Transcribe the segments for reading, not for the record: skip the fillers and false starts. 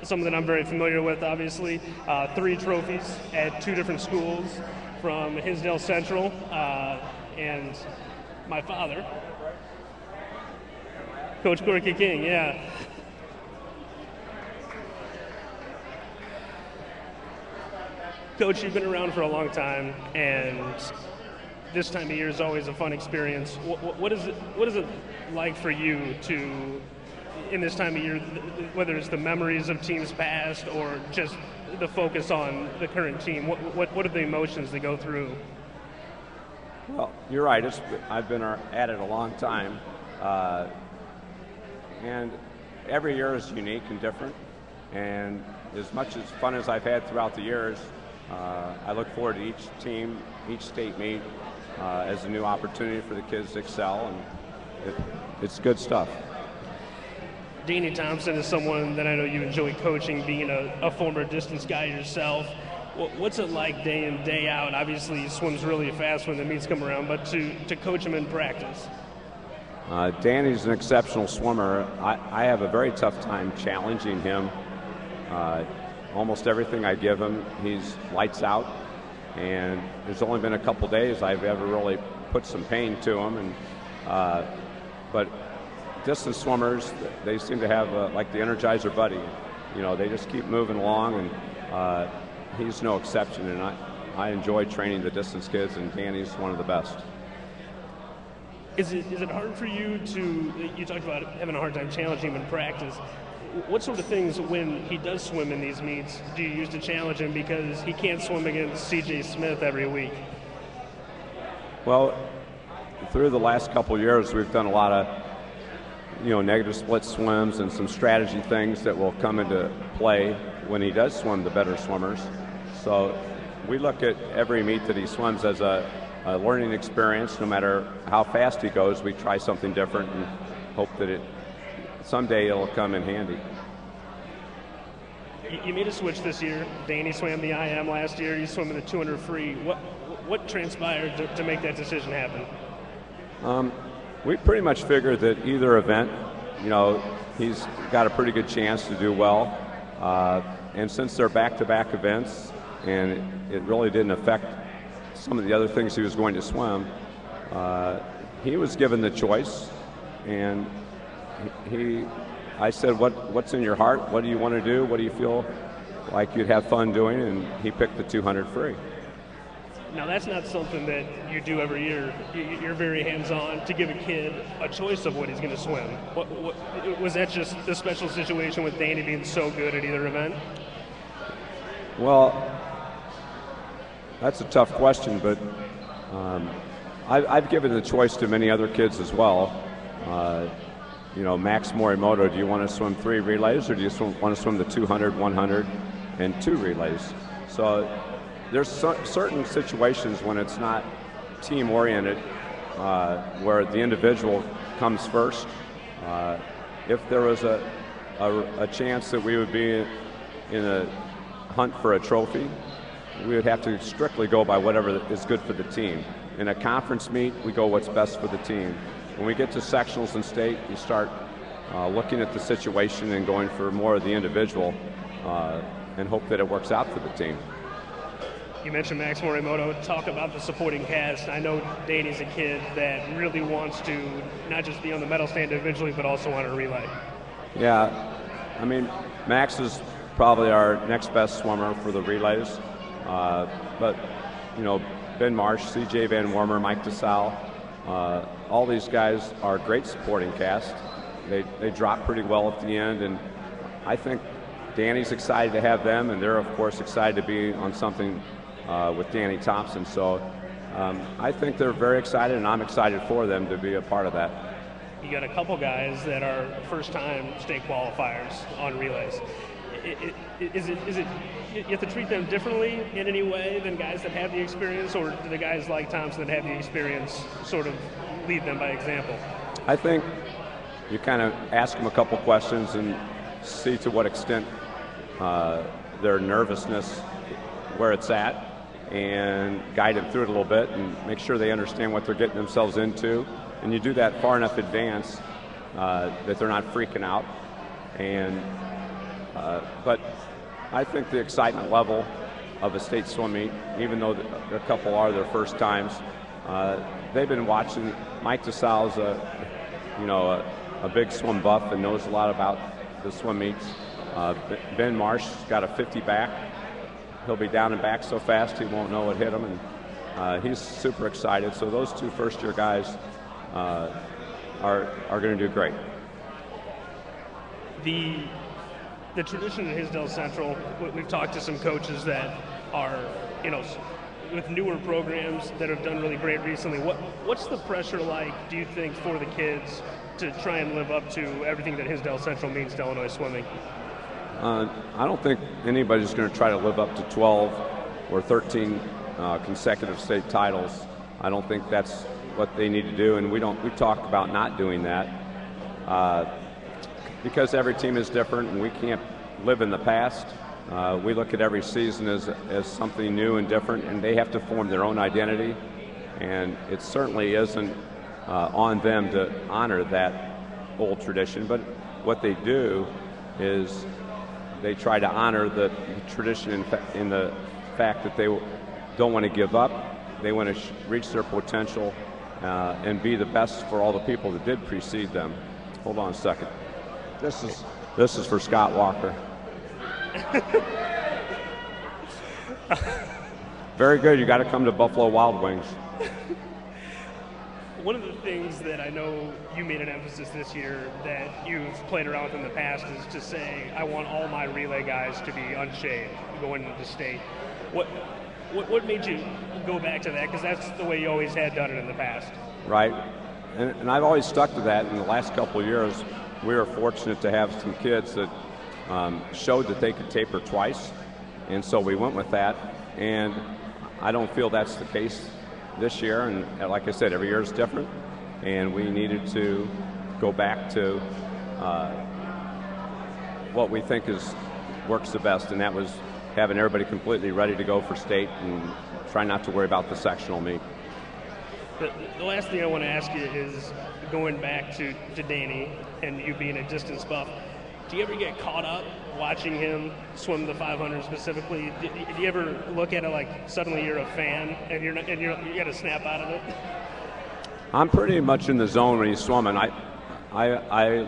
something that I'm very familiar with, obviously. 3 trophies at 2 different schools, from Hinsdale Central and my father, Coach Corky King, yeah. Coach, you've been around for a long time, and this time of year is always a fun experience. What is it like for you to, in this time of year, whether it's the memories of teams past or just the focus on the current team? What are the emotions that go through? Well, you're right. I've been at it a long time, and every year is unique and different. And as much as fun as I've had throughout the years, I look forward to each team, each state meet, as a new opportunity for the kids to excel, and it's good stuff. Danny Thompson is someone that I know you enjoy coaching, being a former distance guy yourself. What's it like day in, day out? Obviously, he swims really fast when the meets come around, but to coach him in practice? Danny's an exceptional swimmer. I have a very tough time challenging him. Almost everything I give him, he's lights out. And there's only been a couple days I've ever really put some pain to him. And but distance swimmers, they seem to have like the Energizer Buddy. You know, they just keep moving along, and he's no exception. And I enjoy training the distance kids, and Danny's one of the best. Is it hard for you you talked about having a hard time challenging him in practice. What sort of things, when he does swim in these meets, do you use to challenge him, because he can't swim against C.J. Smith every week? Well, through the last couple of years, we've done a lot of, negative split swims and some strategy things that will come into play when he does swim the better swimmers. So we look at every meet that he swims as a learning experience. No matter how fast he goes, we try something different and hope that someday it'll come in handy. You made a switch this year. Danny swam the IM last year. You swam in the 200 free. What transpired to make that decision happen? We pretty much figured that either event, he's got a pretty good chance to do well. And since they're back-to-back events, and it really didn't affect some of the other things he was going to swim, he was given the choice, and I said, what's in your heart? What do you want to do? What do you feel like you'd have fun doing? And he picked the 200 free. Now, that's not something that you do every year. You're very hands-on to give a kid a choice of what he's going to swim. Was that just the special situation with Danny being so good at either event? Well, that's a tough question, but I've given the choice to many other kids as well. Max Morimoto, do you want to swim 3 relays, or do you want to swim the 200, 100, and 2 relays? So there's certain situations when it's not team-oriented, where the individual comes first. If there was a chance that we would be in a hunt for a trophy, we would have to strictly go by whatever is good for the team. In a conference meet, we go what's best for the team. When we get to sectionals and state, you start looking at the situation and going for more of the individual and hope that it works out for the team. You mentioned Max Morimoto. Talk about the supporting cast. I know Danny's a kid that really wants to not just be on the medal stand individually, but also on a relay. Yeah, I mean, Max is probably our next best swimmer for the relays. But, Ben Marsh, C.J. Van Wormer, Mike DeSalle, all these guys are great supporting cast. They drop pretty well at the end, and I think Danny's excited to have them, and they're, of course, excited to be on something with Danny Thompson. So I think they're very excited, and I'm excited for them to be a part of that. You got a couple guys that are first-time state qualifiers on relays. Is it you have to treat them differently in any way than guys that have the experience, or do the guys like Thompson that have the experience sort of lead them by example? I think you kind of ask them a couple questions and see to what extent their nervousness, where it's at, and guide them through it a little bit and make sure they understand what they're getting themselves into. And you do that far enough advance that they're not freaking out. And But I think the excitement level of a state swim meet, even though a couple are their first times, they've been watching. Mike DeSalle's a big swim buff and knows a lot about the swim meets. Ben Marsh's got a 50 back. He'll be down and back so fast he won't know what hit him, and he's super excited. So those two first-year guys are going to do great. The tradition in Hinsdale Central, we've talked to some coaches that are, with newer programs that have done really great recently. What's the pressure like, do you think, for the kids to try and live up to everything that Hinsdale Central means to Illinois swimming? I don't think anybody's going to try to live up to 12 or 13 consecutive state titles. I don't think that's what they need to do, and we talk about not doing that because every team is different, and we can't live in the past. We look at every season as something new and different, and they have to form their own identity, and it certainly isn't on them to honor that old tradition. But what they do is they try to honor the tradition in the fact that they don't want to give up. They want to reach their potential and be the best for all the people that did precede them. Hold on a second. This is for Scott Walker. Very good. You got to come to Buffalo Wild Wings. One of the things that I know you made an emphasis this year that you've played around with in the past is to say, I want all my relay guys to be unshaved going into state. What made you go back to that? Because that's the way you always had done it in the past. Right. And I've always stuck to that. In the last couple of years, we were fortunate to have some kids that showed that they could taper twice. And so we went with that. And I don't feel that's the case this year, and like I said, every year is different, and we needed to go back to what we think works the best, and that was having everybody completely ready to go for state and try not to worry about the sectional meet. The last thing I want to ask you is, going back to Danny and you being a distance buff, do you ever get caught up watching him swim the 500 specifically? Do you ever look at it like suddenly you're a fan and you got to snap out of it? I'm pretty much in the zone when he's swimming. I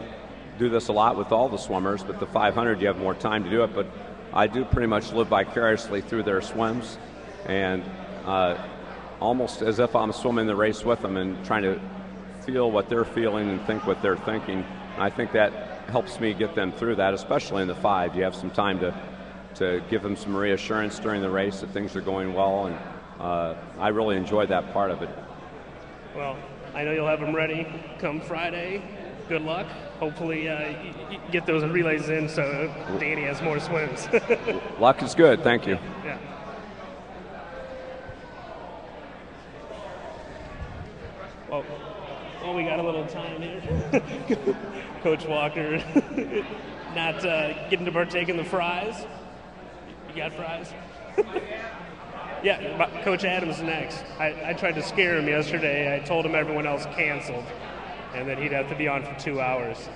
do this a lot with all the swimmers, but the 500 you have more time to do it. But I do pretty much live vicariously through their swims, and almost as if I'm swimming the race with them and trying to feel what they're feeling and think what they're thinking. And I think that helps me get them through that, especially in the 5. You have some time to give them some reassurance during the race that things are going well, and I really enjoyed that part of it. Well, I know you'll have them ready come Friday. Good luck. Hopefully you get those relays in so Danny has more swims. Luck is good. Thank you. Yeah. Well, we got a little time here. Coach Walker not getting to partake in the fries. You got fries? Yeah, Coach Adams next. I tried to scare him yesterday. I told him everyone else canceled and that he'd have to be on for 2 hours.